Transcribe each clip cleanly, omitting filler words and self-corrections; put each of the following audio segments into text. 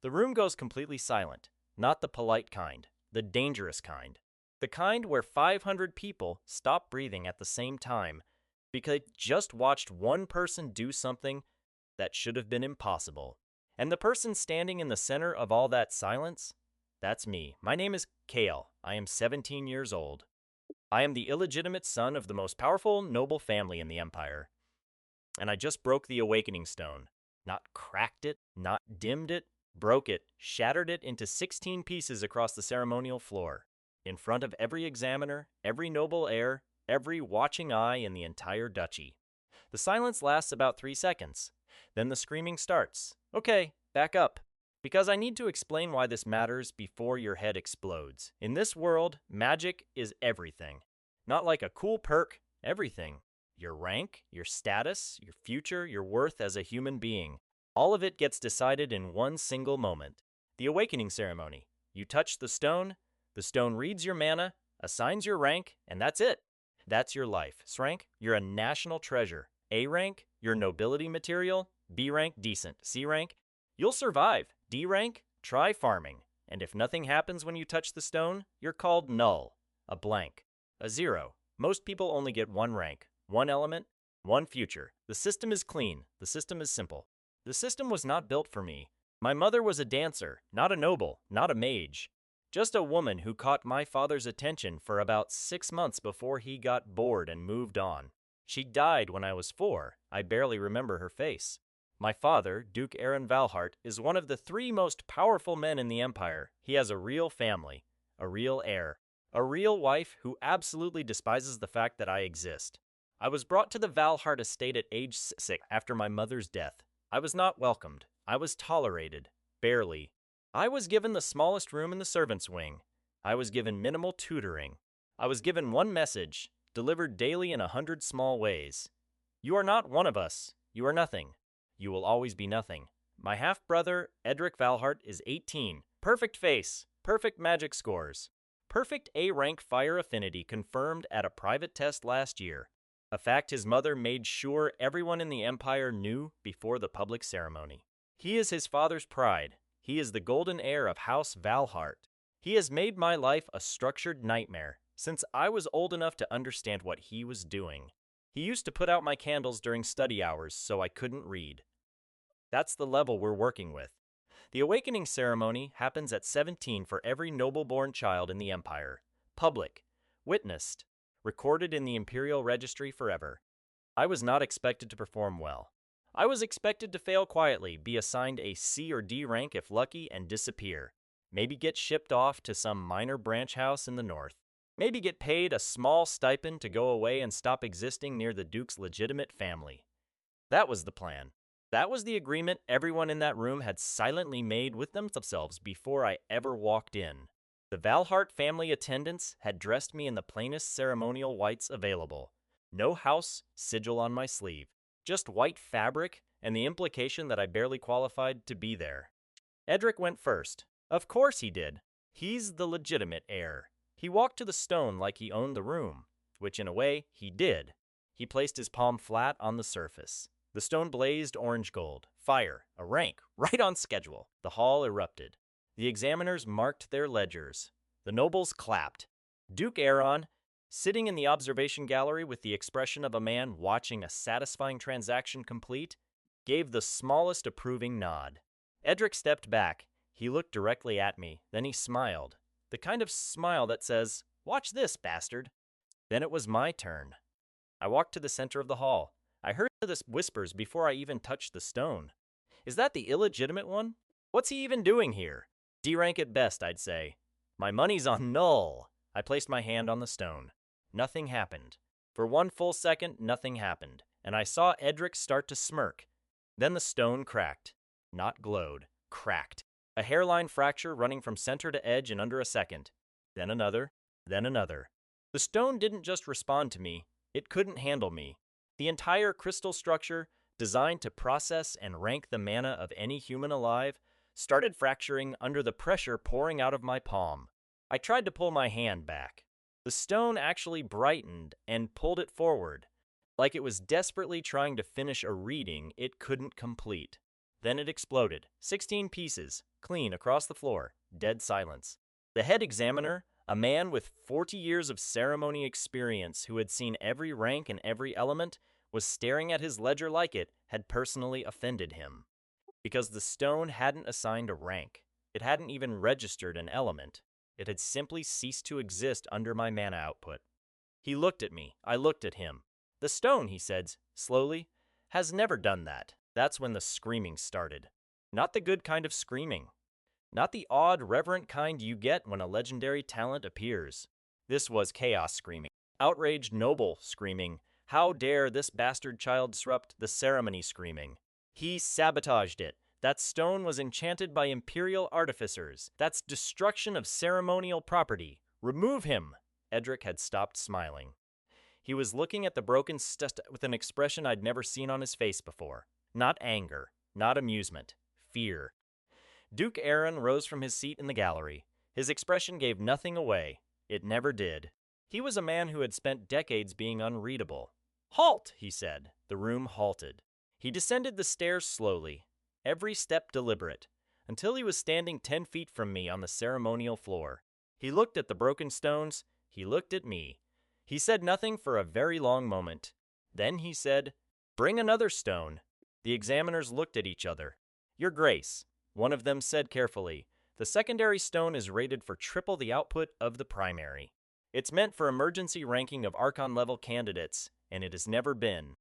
The room goes completely silent, not the polite kind, the dangerous kind. The kind where 500 people stop breathing at the same time because they just watched one person do something that should have been impossible. And the person standing in the center of all that silence? That's me. My name is Kael. I am 17 years old. I am the illegitimate son of the most powerful, noble family in the Empire. And I just broke the Awakening Stone. Not cracked it, not dimmed it, broke it, shattered it into 16 pieces across the ceremonial floor, in front of every examiner, every noble heir, every watching eye in the entire duchy. The silence lasts about 3 seconds. Then the screaming starts. Okay, back up. Because I need to explain why this matters before your head explodes. In this world, magic is everything. Not like a cool perk, everything. Your rank, your status, your future, your worth as a human being. All of it gets decided in one single moment. The Awakening Ceremony. You touch the stone reads your mana, assigns your rank, and that's it. That's your life. S rank, you're a national treasure. A rank, you're nobility material. B rank, decent. C rank, you'll survive. D rank, try farming. And if nothing happens when you touch the stone, you're called null, a blank, a zero. Most people only get one rank, one element, one future. The system is clean. The system is simple. The system was not built for me. My mother was a dancer, not a noble, not a mage. Just a woman who caught my father's attention for about 6 months before he got bored and moved on. She died when I was 4. I barely remember her face. My father, Duke Valhart, is one of the 3 most powerful men in the Empire. He has a real family, a real heir, a real wife who absolutely despises the fact that I exist. I was brought to the Valhart estate at age 6 after my mother's death. I was not welcomed. I was tolerated. Barely. I was given the smallest room in the servants' wing. I was given minimal tutoring. I was given one message, delivered daily in 100 small ways. You are not one of us. You are nothing. You will always be nothing. My half-brother, Edric Valhart, is 18. Perfect face. Perfect magic scores. Perfect A-rank fire affinity confirmed at a private test last year. A fact his mother made sure everyone in the Empire knew before the public ceremony. He is his father's pride. He is the golden heir of House Valhart. He has made my life a structured nightmare since I was old enough to understand what he was doing. He used to put out my candles during study hours so I couldn't read. That's the level we're working with. The Awakening Ceremony happens at 17 for every noble-born child in the Empire. Public. Witnessed. Recorded in the Imperial Registry forever. I was not expected to perform well. I was expected to fail quietly, be assigned a C or D rank if lucky, and disappear. Maybe get shipped off to some minor branch house in the north. Maybe get paid a small stipend to go away and stop existing near the Duke's legitimate family. That was the plan. That was the agreement everyone in that room had silently made with themselves before I ever walked in. The Valhart family attendants had dressed me in the plainest ceremonial whites available. No house sigil on my sleeve. Just white fabric and the implication that I barely qualified to be there. Edric went first. Of course he did. He's the legitimate heir. He walked to the stone like he owned the room, which in a way he did. He placed his palm flat on the surface. The stone blazed orange gold. Fire. A rank. Right on schedule. The hall erupted. The examiners marked their ledgers. The nobles clapped. Duke Aeron, sitting in the observation gallery with the expression of a man watching a satisfying transaction complete, gave the smallest approving nod. Edric stepped back. He looked directly at me. Then he smiled. The kind of smile that says, "Watch this, bastard." Then it was my turn. I walked to the center of the hall. I heard the whispers before I even touched the stone. Is that the illegitimate one? What's he even doing here? D rank at best, I'd say. My money's on null. I placed my hand on the stone. Nothing happened. For 1 full second, nothing happened, and I saw Edric start to smirk. Then the stone cracked. Not glowed. Cracked. A hairline fracture running from center to edge in under a second. Then another. Then another. The stone didn't just respond to me. It couldn't handle me. The entire crystal structure, designed to process and rank the mana of any human alive, started fracturing under the pressure pouring out of my palm. I tried to pull my hand back. The stone actually brightened and pulled it forward, like it was desperately trying to finish a reading it couldn't complete. Then it exploded. 16 pieces, clean across the floor, dead silence. The head examiner, a man with 40 years of ceremony experience who had seen every rank and every element, was staring at his ledger like it had personally offended him. Because the stone hadn't assigned a rank. It hadn't even registered an element. It had simply ceased to exist under my mana output. He looked at me. I looked at him. The stone, he said, slowly, has never done that. That's when the screaming started. Not the good kind of screaming. Not the odd, reverent kind you get when a legendary talent appears. This was chaos screaming. Outraged noble screaming. How dare this bastard child disrupt the ceremony screaming. He sabotaged it. That stone was enchanted by imperial artificers. That's destruction of ceremonial property. Remove him. Edric had stopped smiling. He was looking at the broken with an expression I'd never seen on his face before. Not anger, not amusement, fear. Duke Aaron rose from his seat in the gallery. His expression gave nothing away. It never did. He was a man who had spent decades being unreadable. "Halt!" he said. The room halted. He descended the stairs slowly, every step deliberate, until he was standing 10 feet from me on the ceremonial floor. He looked at the broken stones. He looked at me. He said nothing for a very long moment. Then he said, "Bring another stone." The examiners looked at each other. "Your Grace," one of them said carefully, "the secondary stone is rated for triple the output of the primary. It's meant for emergency ranking of Archon-level candidates, and it has never been."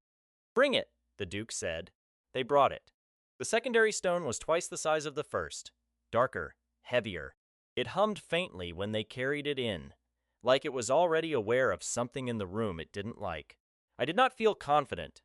"Bring it," the Duke said. They brought it. The secondary stone was twice the size of the first, darker, heavier. It hummed faintly when they carried it in, like it was already aware of something in the room it didn't like. I did not feel confident.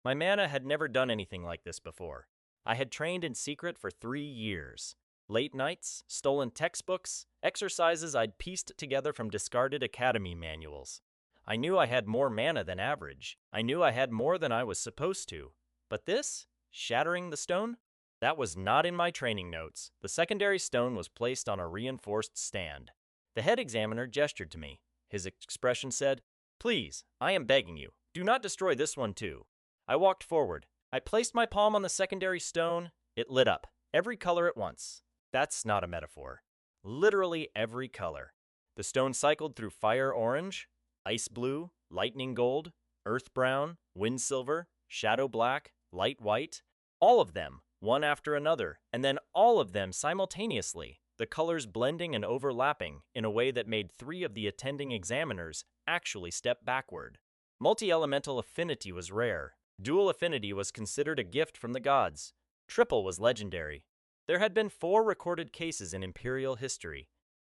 My mana had never done anything like this before. I had trained in secret for 3 years. Late nights, stolen textbooks, exercises I'd pieced together from discarded academy manuals. I knew I had more mana than average. I knew I had more than I was supposed to. But this, shattering the stone, that was not in my training notes. The secondary stone was placed on a reinforced stand. The head examiner gestured to me. His expression said, "Please, I am begging you, do not destroy this one too." I walked forward. I placed my palm on the secondary stone. It lit up, every color at once. That's not a metaphor. Literally every color. The stone cycled through fire orange, ice blue, lightning gold, earth brown, wind silver, shadow black, light white. All of them, one after another, and then all of them simultaneously, the colors blending and overlapping in a way that made 3 of the attending examiners actually step backward. Multi-elemental affinity was rare. Dual affinity was considered a gift from the gods. Triple was legendary. There had been 4 recorded cases in imperial history.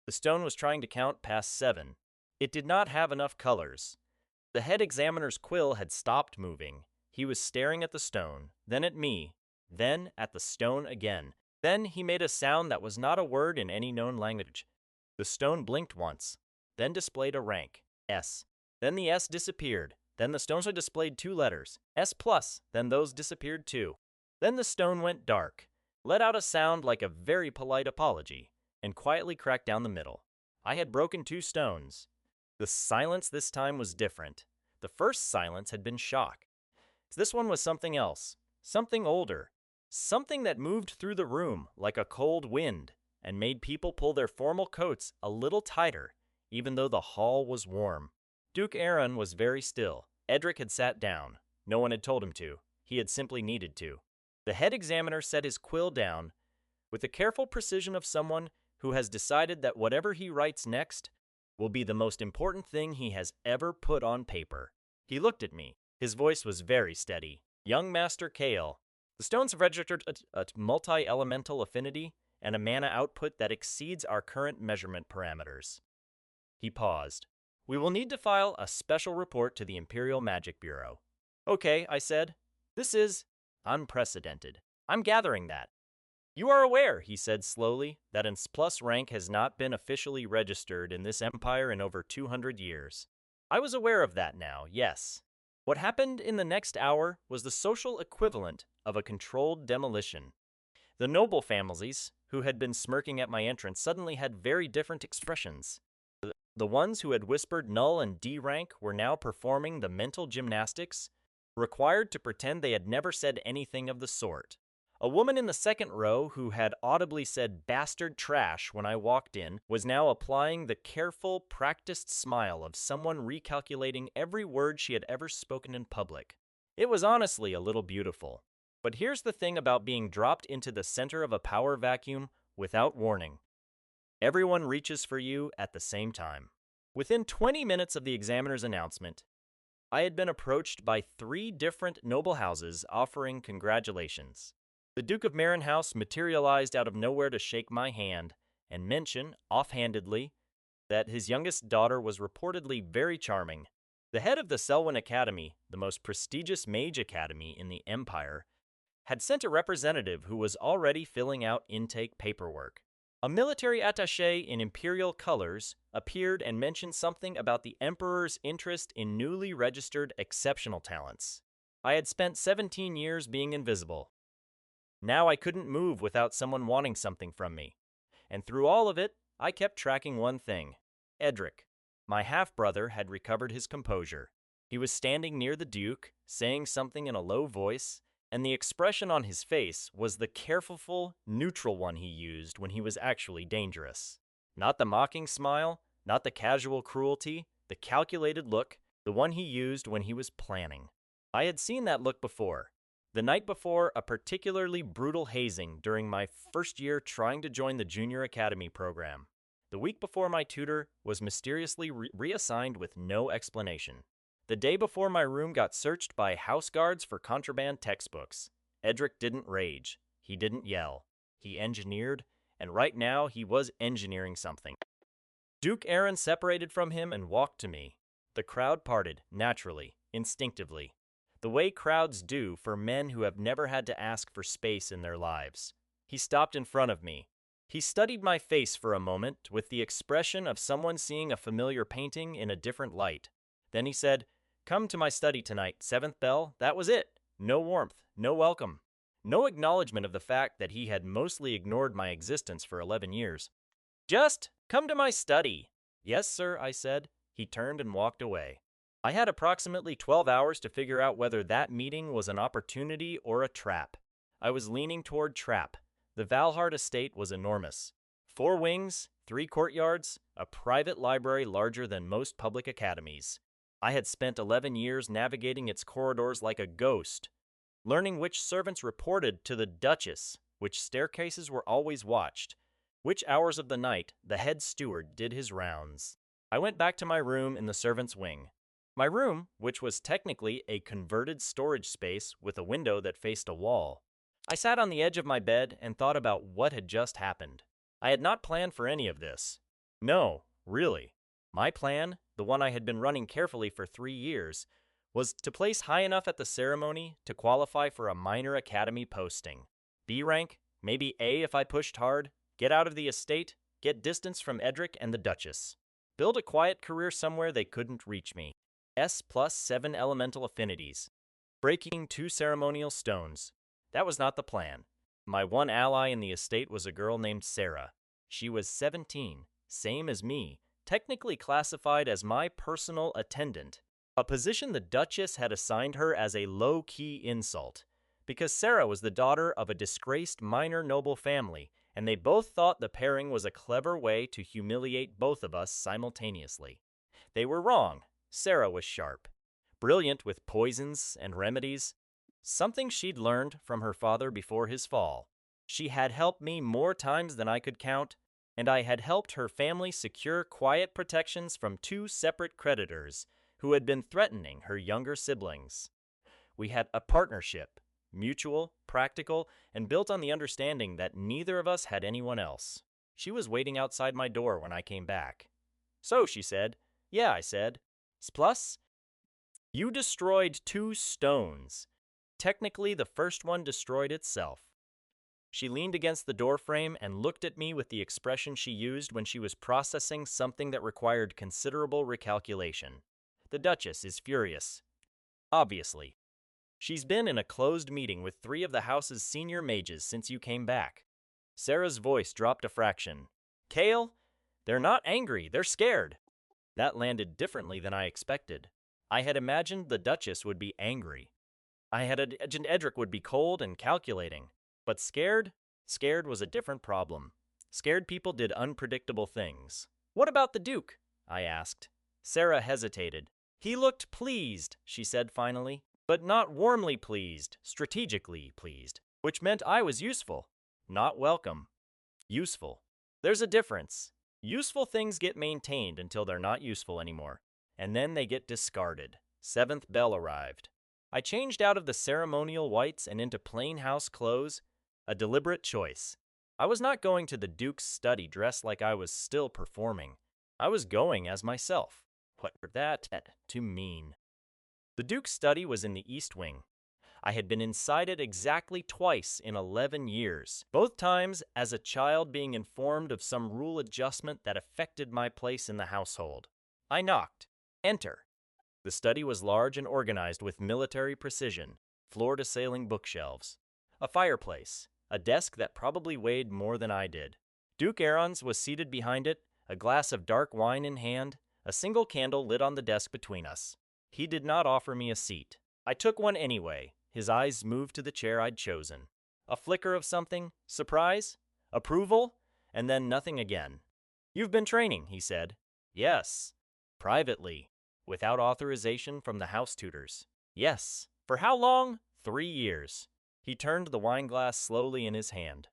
The stone was trying to count past 7. It did not have enough colors. The head examiner's quill had stopped moving. He was staring at the stone, then at me, then at the stone again. Then he made a sound that was not a word in any known language. The stone blinked once, then displayed a rank, S. Then the S disappeared. Then the stone displayed 2 letters, S+, then those disappeared too. Then the stone went dark, let out a sound like a very polite apology, and quietly cracked down the middle. I had broken 2 stones. The silence this time was different. The first silence had been shock. This one was something else, something older, something that moved through the room like a cold wind and made people pull their formal coats a little tighter, even though the hall was warm. Duke Aaron was very still. Edric had sat down. No one had told him to. He had simply needed to. The head examiner set his quill down with the careful precision of someone who has decided that whatever he writes next will be the most important thing he has ever put on paper. He looked at me. His voice was very steady. "Young Master Kael, the stones have registered a multi-elemental affinity and a mana output that exceeds our current measurement parameters." He paused. "We will need to file a special report to the Imperial Magic Bureau." "Okay," I said. "This is unprecedented. I'm gathering that." "You are aware," he said slowly, "that an S+ rank has not been officially registered in this empire in over 200 years. I was aware of that now, yes. What happened in the next hour was the social equivalent of a controlled demolition. The noble families, who had been smirking at my entrance, suddenly had very different expressions. The ones who had whispered null and D rank were now performing the mental gymnastics required to pretend they had never said anything of the sort. A woman in the second row who had audibly said bastard trash when I walked in was now applying the careful, practiced smile of someone recalculating every word she had ever spoken in public. It was honestly a little beautiful. But here's the thing about being dropped into the center of a power vacuum without warning. Everyone reaches for you at the same time. Within 20 minutes of the examiner's announcement, I had been approached by 3 different noble houses offering congratulations. The Duke of Marenhouse materialized out of nowhere to shake my hand and mention, offhandedly, that his youngest daughter was reportedly very charming. The head of the Selwyn Academy, the most prestigious mage academy in the Empire, had sent a representative who was already filling out intake paperwork. A military attaché in imperial colors appeared and mentioned something about the Emperor's interest in newly registered exceptional talents. I had spent 17 years being invisible. Now I couldn't move without someone wanting something from me. And through all of it, I kept tracking one thing. Edric, my half-brother, had recovered his composure. He was standing near the Duke, saying something in a low voice, and the expression on his face was the careful, neutral one he used when he was actually dangerous. Not the mocking smile, not the casual cruelty, the calculated look, the one he used when he was planning. I had seen that look before. The night before a particularly brutal hazing during my first year trying to join the junior academy program. The week before my tutor was mysteriously reassigned with no explanation. The day before my room got searched by house guards for contraband textbooks. Edric didn't rage. He didn't yell. He engineered, and right now he was engineering something. Duke Aaron separated from him and walked to me. The crowd parted, naturally, instinctively. The way crowds do for men who have never had to ask for space in their lives. He stopped in front of me. He studied my face for a moment with the expression of someone seeing a familiar painting in a different light. Then he said, "Come to my study tonight, 7th bell." That was it. No warmth, no welcome. No acknowledgement of the fact that he had mostly ignored my existence for 11 years. "Just come to my study." "Yes, sir," I said. He turned and walked away. I had approximately 12 hours to figure out whether that meeting was an opportunity or a trap. I was leaning toward trap. The Valhart estate was enormous. 4 wings, 3 courtyards, a private library larger than most public academies. I had spent 11 years navigating its corridors like a ghost, learning which servants reported to the Duchess, which staircases were always watched, which hours of the night the head steward did his rounds. I went back to my room in the servants' wing. My room, which was technically a converted storage space with a window that faced a wall. I sat on the edge of my bed and thought about what had just happened. I had not planned for any of this. No, really. My plan, the one I had been running carefully for 3 years, was to place high enough at the ceremony to qualify for a minor academy posting. B rank, maybe A if I pushed hard, get out of the estate, get distance from Edric and the Duchess. Build a quiet career somewhere they couldn't reach me. S plus 7 elemental affinities. Breaking 2 ceremonial stones. That was not the plan. My one ally in the estate was a girl named Sarah. She was 17, same as me, technically classified as my personal attendant, a position the Duchess had assigned her as a low-key insult, because Sarah was the daughter of a disgraced minor noble family, and they both thought the pairing was a clever way to humiliate both of us simultaneously. They were wrong. Sarah was sharp, brilliant with poisons and remedies, something she'd learned from her father before his fall. She had helped me more times than I could count, and I had helped her family secure quiet protections from 2 separate creditors who had been threatening her younger siblings. We had a partnership, mutual, practical, and built on the understanding that neither of us had anyone else. She was waiting outside my door when I came back. "So," she said. "Yeah," I said. "Plus, you destroyed 2 stones. Technically, the first one destroyed itself." She leaned against the doorframe and looked at me with the expression she used when she was processing something that required considerable recalculation. The Duchess is furious. Obviously. She's been in a closed meeting with 3 of the house's senior mages since you came back. Sarah's voice dropped a fraction. "Kael, they're not angry, they're scared." That landed differently than I expected. I had imagined the Duchess would be angry. I had imagined Edric would be cold and calculating. But scared? Scared was a different problem. Scared people did unpredictable things. What about the Duke? I asked. Sarah hesitated. He looked pleased, she said finally, but not warmly pleased, strategically pleased, which meant I was useful, not welcome. Useful. There's a difference. Useful things get maintained until they're not useful anymore, and then they get discarded. Seventh bell arrived. I changed out of the ceremonial whites and into plain house clothes, a deliberate choice. I was not going to the Duke's study dressed like I was still performing. I was going as myself. What were that to mean? The Duke's study was in the East Wing. I had been inside it exactly twice in 11 years, both times as a child being informed of some rule adjustment that affected my place in the household. I knocked. Enter. The study was large and organized with military precision, floor-to-ceiling bookshelves, a fireplace, a desk that probably weighed more than I did. Duke Aarons was seated behind it, a glass of dark wine in hand, a single candle lit on the desk between us. He did not offer me a seat. I took one anyway. His eyes moved to the chair I'd chosen. A flicker of something, surprise, approval, and then nothing again. You've been training, he said. Yes. Privately. Without authorization from the house tutors. Yes. For how long? 3 years. He turned the wineglass slowly in his hand.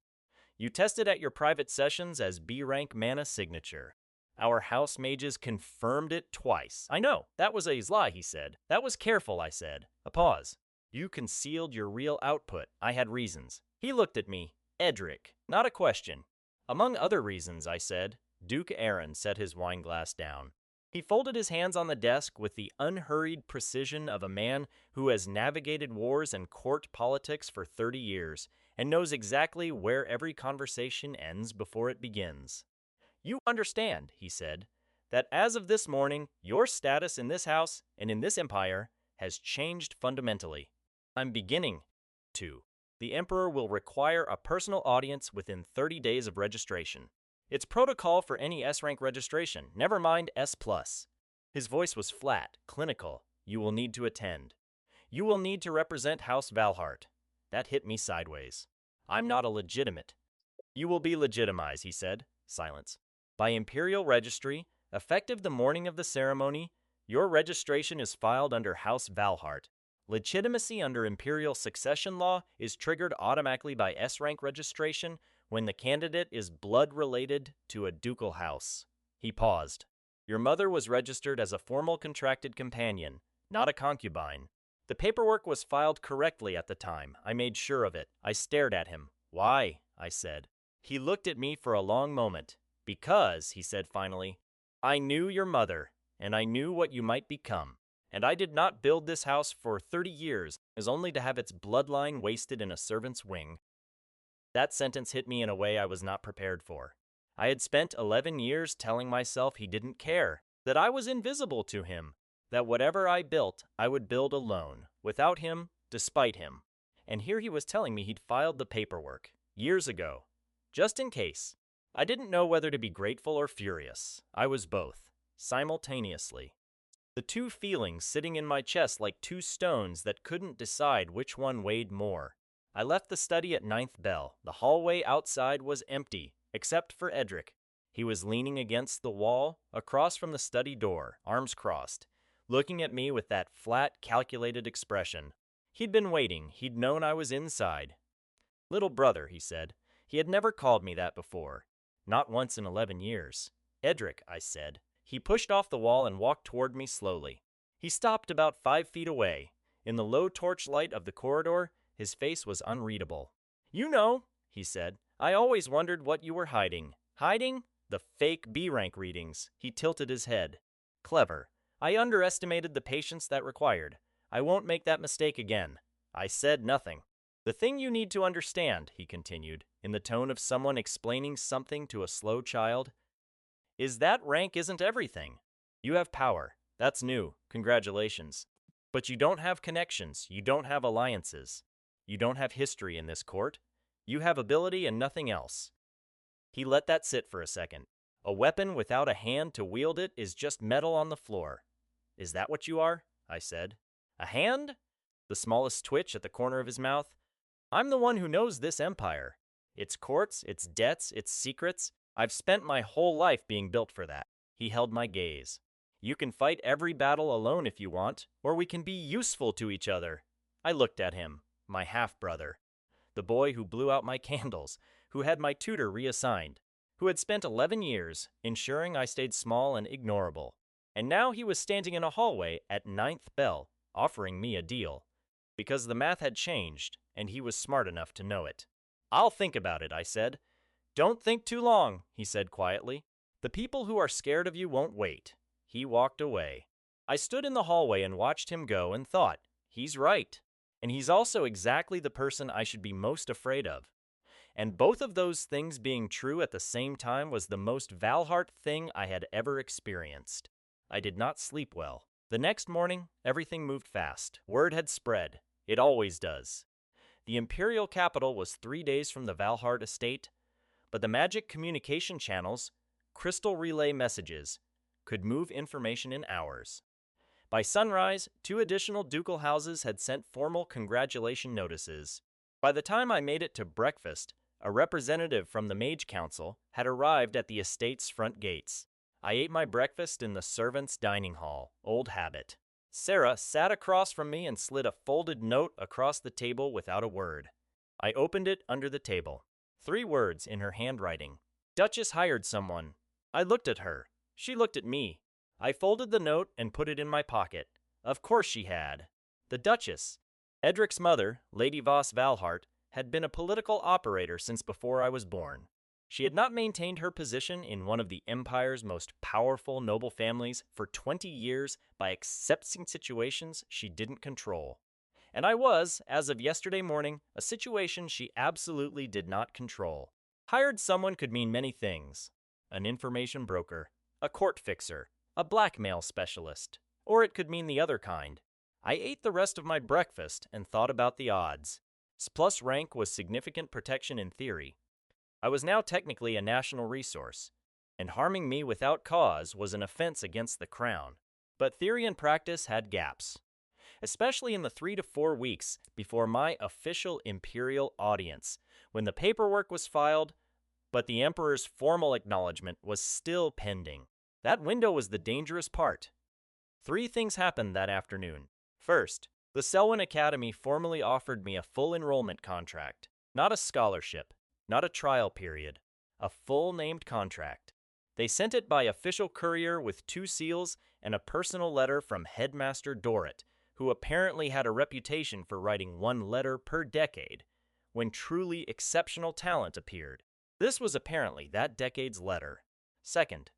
You tested at your private sessions as B-rank mana signature. Our house mages confirmed it twice. I know, that was a lie, he said. That was careful, I said. A pause. You concealed your real output. I had reasons. He looked at me. Edric, not a question. Among other reasons, I said. Duke Aaron set his wineglass down. He folded his hands on the desk with the unhurried precision of a man who has navigated wars and court politics for 30 years and knows exactly where every conversation ends before it begins. You understand, he said, that as of this morning, your status in this house and in this empire has changed fundamentally. I'm beginning to. The Emperor will require a personal audience within 30 days of registration. It's protocol for any S-rank registration, never mind S+. His voice was flat, clinical. You will need to attend. You will need to represent House Valhart. That hit me sideways. I'm not a legitimate. You will be legitimized, he said. Silence. By imperial registry, effective the morning of the ceremony, your registration is filed under House Valhart. Legitimacy under imperial succession law is triggered automatically by S-rank registration when the candidate is blood-related to a ducal house. He paused. Your mother was registered as a formal contracted companion, not a concubine. The paperwork was filed correctly at the time. I made sure of it. I stared at him. Why? I said. He looked at me for a long moment. Because, he said finally, I knew your mother, and I knew what you might become. And I did not build this house for 30 years as only to have its bloodline wasted in a servant's wing. That sentence hit me in a way I was not prepared for. I had spent 11 years telling myself he didn't care, that I was invisible to him, that whatever I built, I would build alone, without him, despite him. And here he was telling me he'd filed the paperwork, years ago, just in case. I didn't know whether to be grateful or furious. I was both, simultaneously. The two feelings sitting in my chest like two stones that couldn't decide which one weighed more. I left the study at 9th bell. The hallway outside was empty, except for Edric. He was leaning against the wall, across from the study door, arms crossed, looking at me with that flat, calculated expression. He'd been waiting. He'd known I was inside. Little brother, he said. He had never called me that before. Not once in 11 years. Edric, I said. He pushed off the wall and walked toward me slowly. He stopped about 5 feet away. In the low torchlight of the corridor, his face was unreadable. You know, he said, I always wondered what you were hiding. Hiding? The fake B-rank readings. He tilted his head. Clever. I underestimated the patience that required. I won't make that mistake again. I said nothing. The thing you need to understand, he continued, in the tone of someone explaining something to a slow child, is that rank isn't everything. You have power. That's new. Congratulations. But you don't have connections. You don't have alliances. You don't have history in this court. You have ability and nothing else. He let that sit for a second. A weapon without a hand to wield it is just metal on the floor. Is that what you are? I said. A hand? The smallest twitch at the corner of his mouth. I'm the one who knows this empire. Its courts, its debts, its secrets. I've spent my whole life being built for that. He held my gaze. You can fight every battle alone if you want, or we can be useful to each other. I looked at him, my half-brother, the boy who blew out my candles, who had my tutor reassigned, who had spent 11 years ensuring I stayed small and ignorable. And now he was standing in a hallway at ninth bell, offering me a deal. Because the math had changed, and he was smart enough to know it. I'll think about it, I said. Don't think too long, he said quietly. The people who are scared of you won't wait. He walked away. I stood in the hallway and watched him go and thought, he's right. And he's also exactly the person I should be most afraid of. And both of those things being true at the same time was the most Valhart thing I had ever experienced. I did not sleep well. The next morning, everything moved fast. Word had spread. It always does. The imperial capital was 3 days from the Valhart estate, but the magic communication channels, crystal relay messages, could move information in hours. By sunrise, 2 additional ducal houses had sent formal congratulation notices. By the time I made it to breakfast, a representative from the Mage Council had arrived at the estate's front gates. I ate my breakfast in the servants' dining hall, old habit. Sarah sat across from me and slid a folded note across the table without a word. I opened it under the table. 3 words in her handwriting. Duchess hired someone. I looked at her. She looked at me. I folded the note and put it in my pocket. Of course she had. The Duchess. Edric's mother, Lady House Valhart, had been a political operator since before I was born. She had not maintained her position in one of the Empire's most powerful noble families for 20 years by accepting situations she didn't control. And I was, as of yesterday morning, a situation she absolutely did not control. Hired someone could mean many things. An information broker, a court fixer, a blackmail specialist, or it could mean the other kind. I ate the rest of my breakfast and thought about the odds. Plus rank was significant protection in theory. I was now technically a national resource, and harming me without cause was an offense against the crown. But theory and practice had gaps, especially in the 3 to 4 weeks before my official imperial audience, when the paperwork was filed, but the emperor's formal acknowledgement was still pending. That window was the dangerous part. 3 things happened that afternoon. First, the Selwyn Academy formally offered me a full enrollment contract, not a scholarship, not a trial period, a full named contract. They sent it by official courier with 2 seals and a personal letter from Headmaster Dorrit, who apparently had a reputation for writing 1 letter per decade, when truly exceptional talent appeared. This was apparently that decade's letter. Second,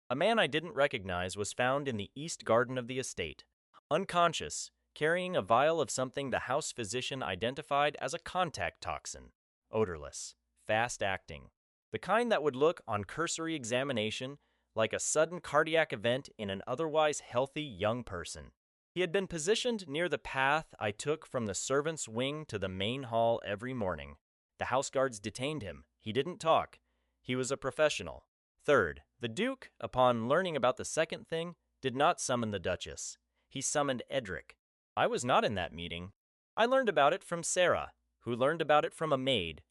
a man I didn't recognize was found in the east garden of the estate, unconscious, carrying a vial of something the house physician identified as a contact toxin, odorless, fast-acting, the kind that would look on cursory examination like a sudden cardiac event in an otherwise healthy young person. He had been positioned near the path I took from the servants' wing to the main hall every morning. The house guards detained him. He didn't talk. He was a professional. Third, the Duke, upon learning about the second thing, did not summon the Duchess. He summoned Edric. I was not in that meeting. I learned about it from Sarah, who learned about it from a maid,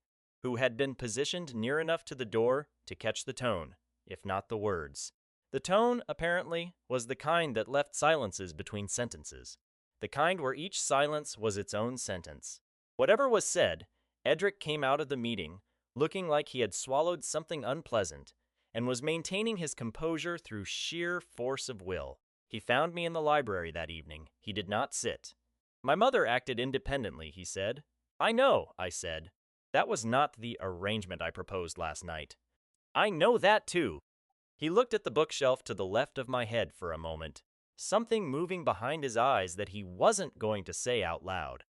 who had been positioned near enough to the door to catch the tone, if not the words. The tone, apparently, was the kind that left silences between sentences, the kind where each silence was its own sentence. Whatever was said, Edric came out of the meeting looking like he had swallowed something unpleasant and was maintaining his composure through sheer force of will. He found me in the library that evening. He did not sit. My mother acted independently, he said. I know, I said. That was not the arrangement I proposed last night. I know that too. He looked at the bookshelf to the left of my head for a moment, something moving behind his eyes that he wasn't going to say out loud.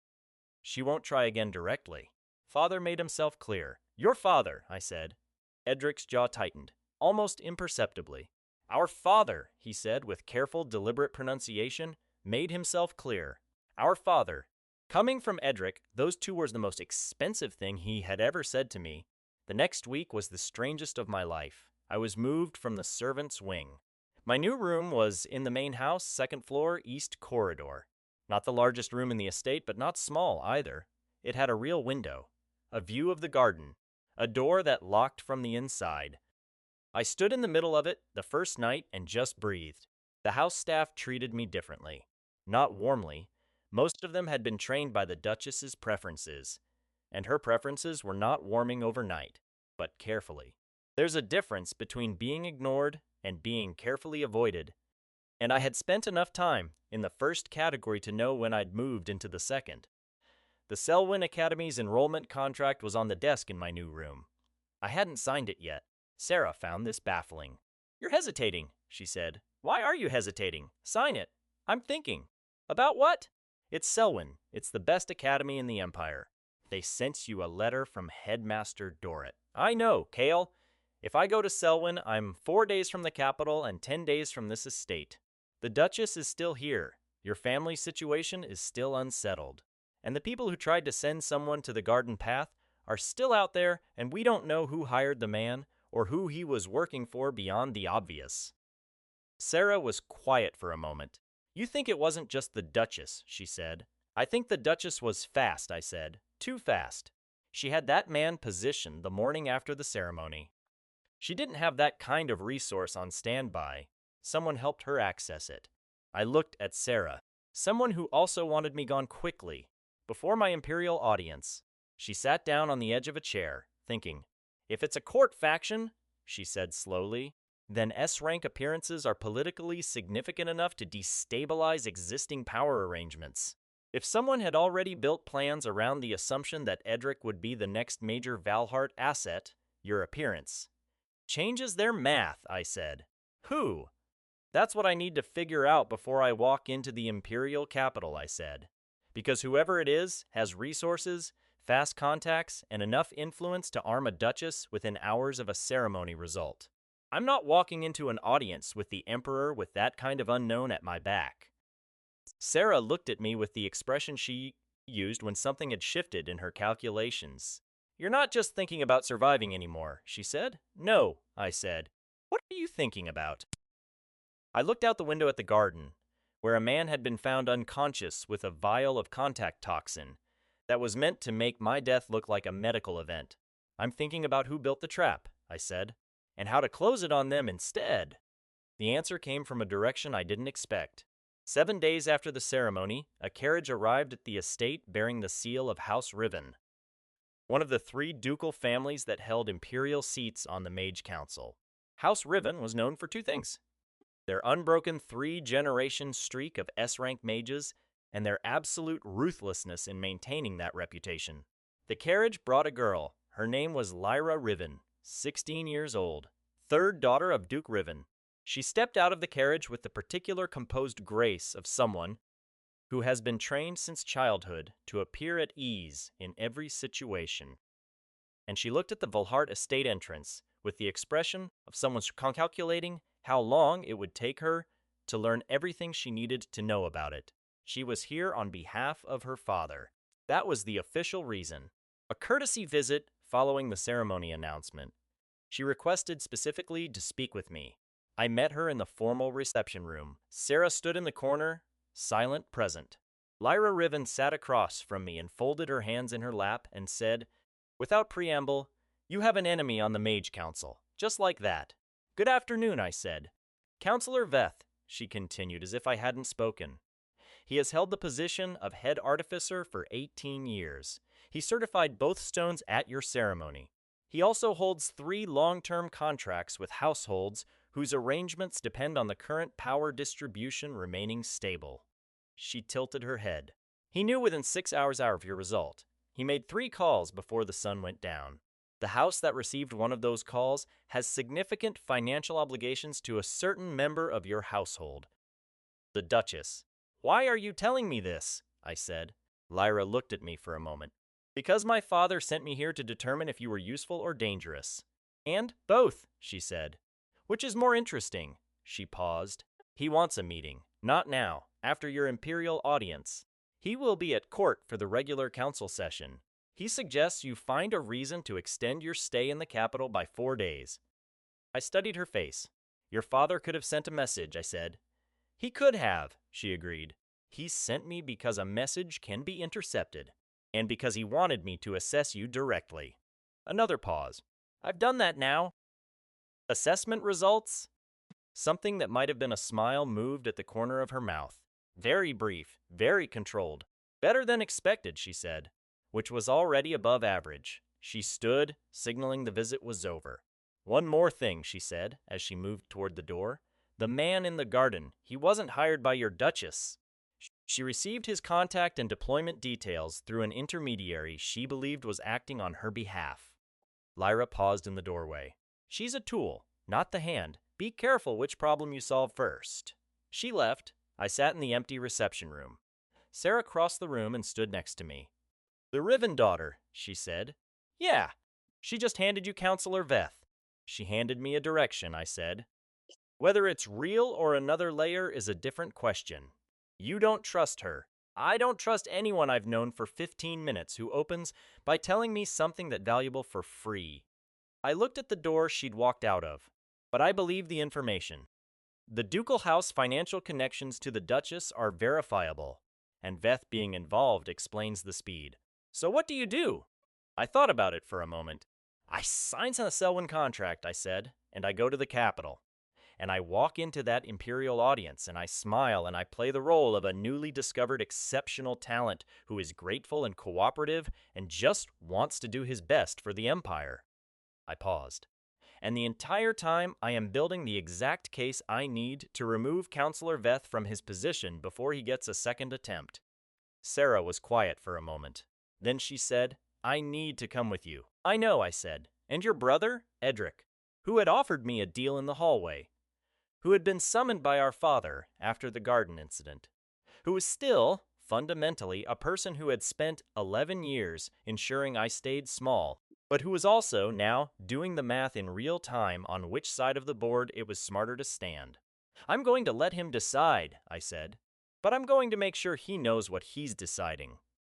She won't try again directly. Father made himself clear. Your father, I said. Edric's jaw tightened, almost imperceptibly. Our father, he said with careful, deliberate pronunciation, made himself clear. Our father. Coming from Edric, those 2 were the most expensive thing he had ever said to me. The next week was the strangest of my life. I was moved from the servants' wing. My new room was in the main house, 2nd floor, east corridor. Not the largest room in the estate, but not small either. It had a real window, a view of the garden, a door that locked from the inside. I stood in the middle of it the first night and just breathed. The house staff treated me differently. Not warmly. Most of them had been trained by the Duchess's preferences, and her preferences were not warming overnight, but carefully. There's a difference between being ignored and being carefully avoided, and I had spent enough time in the first category to know when I'd moved into the second. The Selwyn Academy's enrollment contract was on the desk in my new room. I hadn't signed it yet. Sarah found this baffling. "You're hesitating," she said. "Why are you hesitating? Sign it." "I'm thinking." "About what?" "It's Selwyn. It's the best academy in the Empire. They sent you a letter from Headmaster Dorrit." "I know, Kael. If I go to Selwyn, I'm 4 days from the capital and 10 days from this estate. The Duchess is still here. Your family situation is still unsettled. And the people who tried to send someone to the garden path are still out there, and we don't know who hired the man or who he was working for beyond the obvious." Sarah was quiet for a moment. "You think it wasn't just the Duchess," she said. "I think the Duchess was fast," I said. "Too fast. She had that man positioned the morning after the ceremony. She didn't have that kind of resource on standby. Someone helped her access it." I looked at Sarah. "Someone who also wanted me gone quickly, before my imperial audience." She sat down on the edge of a chair, thinking. "If it's a court faction," she said slowly, "then S-rank appearances are politically significant enough to destabilize existing power arrangements. If someone had already built plans around the assumption that Edric would be the next major Valhart asset, your appearance changes their math," I said. "Who?" "That's what I need to figure out before I walk into the imperial capital," I said. "Because whoever it is has resources, fast contacts, and enough influence to arm a duchess within hours of a ceremony result. I'm not walking into an audience with the emperor with that kind of unknown at my back." Sarah looked at me with the expression she used when something had shifted in her calculations. "You're not just thinking about surviving anymore," she said. "No," I said. "What are you thinking about?" I looked out the window at the garden, where a man had been found unconscious with a vial of contact toxin that was meant to make my death look like a medical event. "I'm thinking about who built the trap," I said, "and how to close it on them instead." The answer came from a direction I didn't expect. 7 days after the ceremony, a carriage arrived at the estate bearing the seal of House Riven, one of the 3 ducal families that held imperial seats on the Mage Council. House Riven was known for 2 things: their unbroken 3-generation streak of S-rank mages, and their absolute ruthlessness in maintaining that reputation. The carriage brought a girl. Her name was Lyra Riven, 16 years old, 3rd daughter of Duke Riven. She stepped out of the carriage with the particular composed grace of someone who has been trained since childhood to appear at ease in every situation. And she looked at the Valhart estate entrance with the expression of someone calculating how long it would take her to learn everything she needed to know about it. She was here on behalf of her father. That was the official reason. A courtesy visit following the ceremony announcement. She requested specifically to speak with me. I met her in the formal reception room. Sarah stood in the corner, silent, present. Lyra Riven sat across from me and folded her hands in her lap and said, without preamble, "You have an enemy on the Mage Council." Just like that. "Good afternoon," I said. "Counselor Veth," she continued as if I hadn't spoken. "He has held the position of head artificer for 18 years. He certified both stones at your ceremony. He also holds 3 long-term contracts with households whose arrangements depend on the current power distribution remaining stable." She tilted her head. "He knew within 6 hours of your result. He made 3 calls before the sun went down. The house that received one of those calls has significant financial obligations to a certain member of your household, the Duchess." "Why are you telling me this?" I said. Lyra looked at me for a moment. "Because my father sent me here to determine if you were useful or dangerous." "And both," she said. "Which is more interesting?" She paused. "He wants a meeting. Not now, after your imperial audience. He will be at court for the regular council session. He suggests you find a reason to extend your stay in the capital by 4 days. I studied her face. "Your father could have sent a message," I said. "He could have," she agreed. "He sent me because a message can be intercepted." And because he wanted me to assess you directly. Another pause. I've done that now. Assessment results? Something that might have been a smile moved at the corner of her mouth. Very brief, very controlled. Better than expected, she said, which was already above average. She stood, signaling the visit was over. One more thing, she said, as she moved toward the door. The man in the garden, he wasn't hired by your Duchess. She received his contact and deployment details through an intermediary she believed was acting on her behalf. Lyra paused in the doorway. She's a tool, not the hand. Be careful which problem you solve first. She left. I sat in the empty reception room. Sarah crossed the room and stood next to me. The Riven daughter, she said. Yeah, she just handed you Counselor Veth. She handed me a direction, I said. Whether it's real or another layer is a different question. You don't trust her. I don't trust anyone I've known for 15 minutes who opens by telling me something that's valuable for free. I looked at the door she'd walked out of, but I believe the information. The ducal house financial connections to the Duchess are verifiable, and Veth being involved explains the speed. So what do you do? I thought about it for a moment. I sign a Selwyn contract, I said, and I go to the capital. And I walk into that imperial audience, and I smile, and I play the role of a newly discovered exceptional talent who is grateful and cooperative and just wants to do his best for the Empire. I paused. And the entire time I am building the exact case I need to remove Counselor Veth from his position before he gets a second attempt. Sarah was quiet for a moment. Then she said, I need to come with you. I know, I said. And your brother, Edric, who had offered me a deal in the hallway, who had been summoned by our father after the garden incident, who was still, fundamentally, a person who had spent 11 years ensuring I stayed small, but who was also now doing the math in real time on which side of the board it was smarter to stand. I'm going to let him decide, I said, but I'm going to make sure he knows what he's deciding.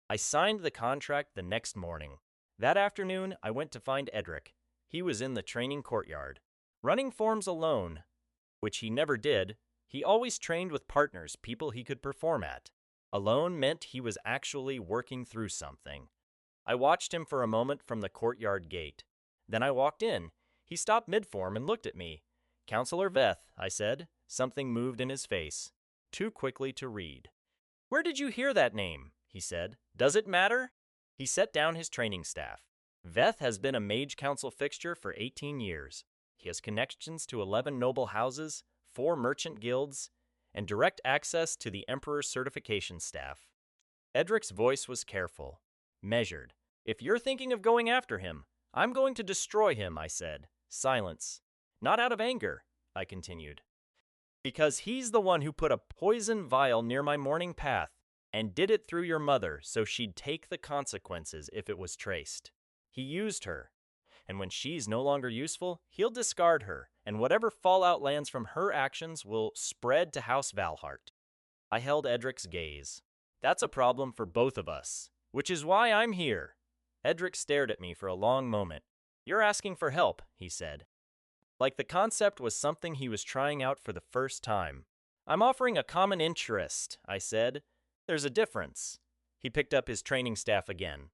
I signed the contract the next morning. That afternoon, I went to find Edric. He was in the training courtyard. Running forms alone, which he never did, he always trained with partners, people he could perform at. Alone meant he was actually working through something. I watched him for a moment from the courtyard gate. Then I walked in. He stopped mid-form and looked at me. Counselor Veth, I said. Something moved in his face. Too quickly to read. Where did you hear that name? He said. Does it matter? He set down his training staff. Veth has been a mage council fixture for 18 years. He has connections to 11 noble houses, 4 merchant guilds, and direct access to the Emperor's certification staff. Edric's voice was careful, measured. If you're thinking of going after him, I'm going to destroy him, I said. Silence. Not out of anger, I continued. Because he's the one who put a poison vial near my morning path and did it through your mother so she'd take the consequences if it was traced. He used her. And when she's no longer useful, he'll discard her, and whatever fallout lands from her actions will spread to House Valhart. I held Edric's gaze. That's a problem for both of us, which is why I'm here. Edric stared at me for a long moment. You're asking for help, he said. Like the concept was something he was trying out for the first time. I'm offering a common interest, I said. There's a difference. He picked up his training staff again,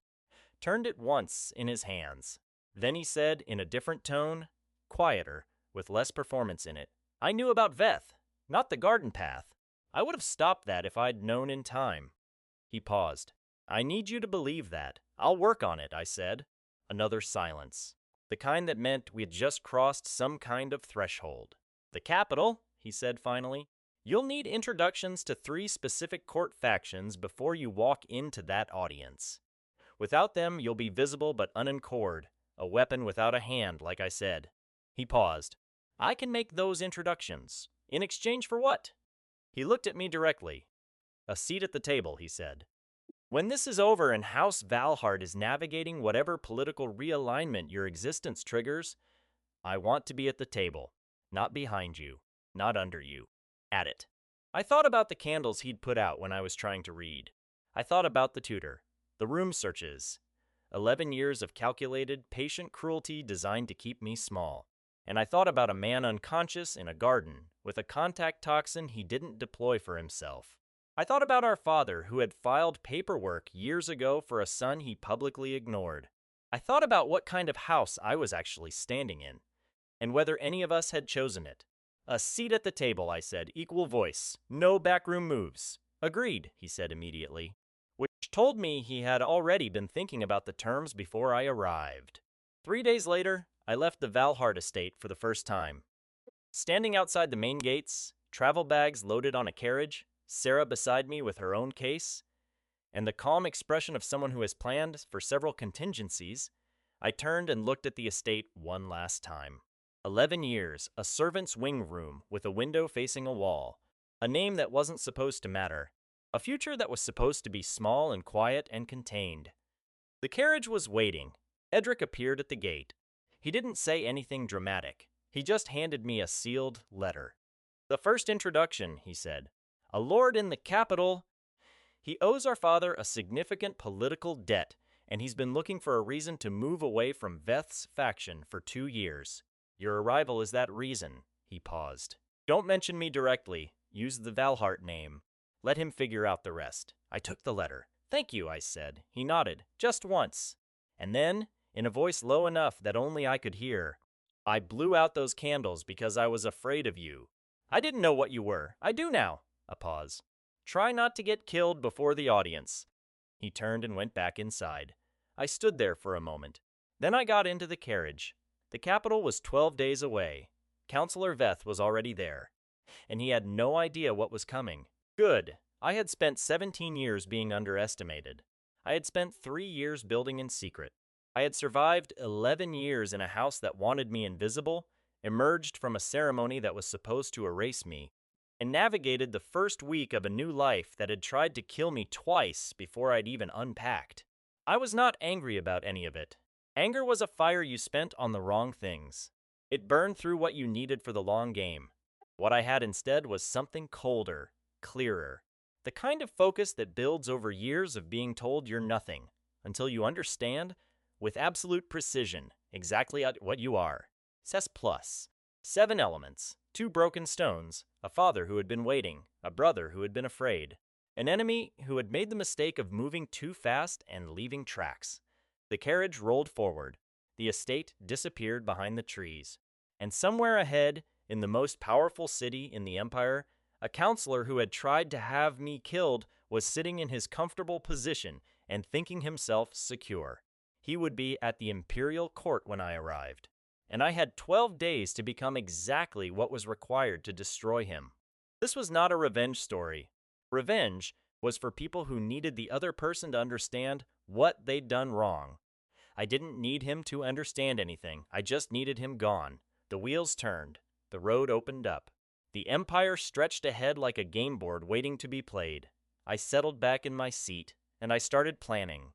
turned it once in his hands. Then he said in a different tone, quieter, with less performance in it, I knew about Veth, not the garden path. I would have stopped that if I'd known in time. He paused. I need you to believe that. I'll work on it, I said. Another silence. The kind that meant we had just crossed some kind of threshold. The capital, he said finally. You'll need introductions to 3 specific court factions before you walk into that audience. Without them, you'll be visible but unencored. A weapon without a hand, like I said. He paused. I can make those introductions. In exchange for what? He looked at me directly. A seat at the table, he said. When this is over and House Valhart is navigating whatever political realignment your existence triggers, I want to be at the table. Not behind you. Not under you. At it. I thought about the candles he'd put out when I was trying to read. I thought about the tutor. The room searches. 11 years of calculated, patient cruelty designed to keep me small. And I thought about a man unconscious in a garden with a contact toxin he didn't deploy for himself. I thought about our father who had filed paperwork years ago for a son he publicly ignored. I thought about what kind of house I was actually standing in, and whether any of us had chosen it. A seat at the table, I said, equal voice, no backroom moves. Agreed, he said immediately, which told me he had already been thinking about the terms before I arrived. 3 days later, I left the Valhart estate for the first time. Standing outside the main gates, travel bags loaded on a carriage, Sarah beside me with her own case, and the calm expression of someone who has planned for several contingencies, I turned and looked at the estate one last time. 11 years, a servant's wing room with a window facing a wall, a name that wasn't supposed to matter, a future that was supposed to be small and quiet and contained. The carriage was waiting. Edric appeared at the gate. He didn't say anything dramatic. He just handed me a sealed letter. The first introduction, he said. A lord in the capital. He owes our father a significant political debt, and he's been looking for a reason to move away from Veth's faction for 2 years. Your arrival is that reason. He paused. Don't mention me directly. Use the Valhart name. Let him figure out the rest. I took the letter. Thank you, I said. He nodded, just once. And then, in a voice low enough that only I could hear, I blew out those candles because I was afraid of you. I didn't know what you were. I do now. A pause. Try not to get killed before the audience. He turned and went back inside. I stood there for a moment. Then I got into the carriage. The capital was 12 days away. Counselor Veth was already there, and he had no idea what was coming. Good. I had spent 17 years being underestimated. I had spent 3 years building in secret. I had survived 11 years in a house that wanted me invisible, emerged from a ceremony that was supposed to erase me, and navigated the first week of a new life that had tried to kill me twice before I'd even unpacked. I was not angry about any of it. Anger was a fire you spent on the wrong things. It burned through what you needed for the long game. What I had instead was something colder, clearer. The kind of focus that builds over years of being told you're nothing, until you understand, with absolute precision, exactly what you are. Cess plus. 7 elements, 2 broken stones, a father who had been waiting, a brother who had been afraid, an enemy who had made the mistake of moving too fast and leaving tracks. The carriage rolled forward. The estate disappeared behind the trees. And somewhere ahead, in the most powerful city in the empire, a counselor who had tried to have me killed was sitting in his comfortable position and thinking himself secure. He would be at the imperial court when I arrived, and I had 12 days to become exactly what was required to destroy him. This was not a revenge story. Revenge was for people who needed the other person to understand what they'd done wrong. I didn't need him to understand anything. I just needed him gone. The wheels turned. The road opened up. The empire stretched ahead like a game board waiting to be played. I settled back in my seat, and I started planning.